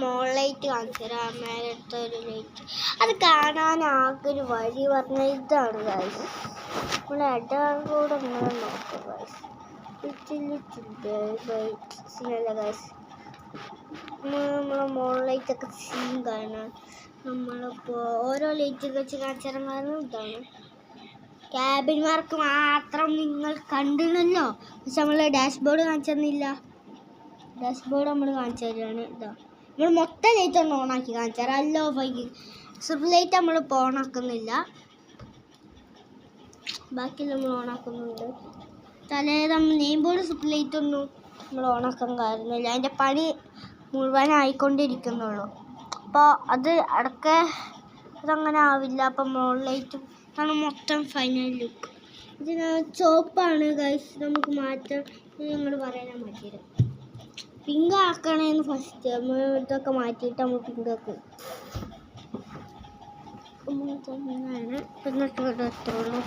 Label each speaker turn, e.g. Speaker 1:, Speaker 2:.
Speaker 1: മോളിലേക്ക് കാണിച്ചു തരാം. മേലത്തെ ഒരു ലൈറ്റ് അത് കാണാൻ ആകെ ഒരു വഴി പറഞ്ഞ ഇതാണ് ഗൈസ്. നമ്മൾ ഇടകൂടെ ഇങ്ങനെ നോക്കാം ഗൈസ്. ഗൈസ് നമ്മളെ മോളിലേക്കൊക്കെ സീൻ കാണാൻ നമ്മളിപ്പോൾ ഓരോ ലൈറ്റ് വെച്ച് കാണിച്ചാലും കാരണം ഇതാണ്. ക്യാബിൻമാർക്ക് മാത്രം നിങ്ങൾ കണ്ടിരുന്നല്ലോ, പക്ഷെ നമ്മൾ ഡാഷ്ബോർഡ് കാണിച്ചു തന്നില്ല. ഡാഷ്ബോർഡ് നമ്മൾ കാണിച്ചു തരാണ്. ഇതാ നമ്മൾ മൊത്തം ലൈറ്റ് ഒന്ന് ഓണാക്കി കാണിച്ചു തരാം. അല്ലോ ഫൈക്ക് സ്ട്രിപ്പ് ലൈറ്റ് നമ്മളിപ്പോൾ ഓണാക്കുന്നില്ല, ബാക്കി നമ്മൾ ഓണാക്കുന്നുണ്ട്. നമ്മൾ നെയിം ബോർഡ് സ്ട്രിപ്പ് ലൈറ്റ് ഒന്നും നമ്മൾ ഓണാക്കാൻ കാര്യമില്ല, അതിൻ്റെ പണി മുഴുവനായിക്കൊണ്ടിരിക്കുന്നുള്ളൂ. അപ്പോൾ അത് അടക്കെ അതങ്ങനെ ആവില്ല. അപ്പം മുകളിലേറ്റും ഇതാണ് മൊത്തം ഫൈനൽ ലുക്ക്. ഇതിന് ചുവപ്പാണ് ഗൈസ്, നമുക്ക് മാറ്റം നിങ്ങൾ പറയാൻ മാറ്റിയത്. പിങ്ക് ആക്കണേന്ന് ഫസ്റ്റ് നമ്മൾ ഇതൊക്കെ മാറ്റിയിട്ട് നമ്മൾ പിങ്ക് ആക്കും. എന്നിട്ട് എത്രയുള്ളൂ.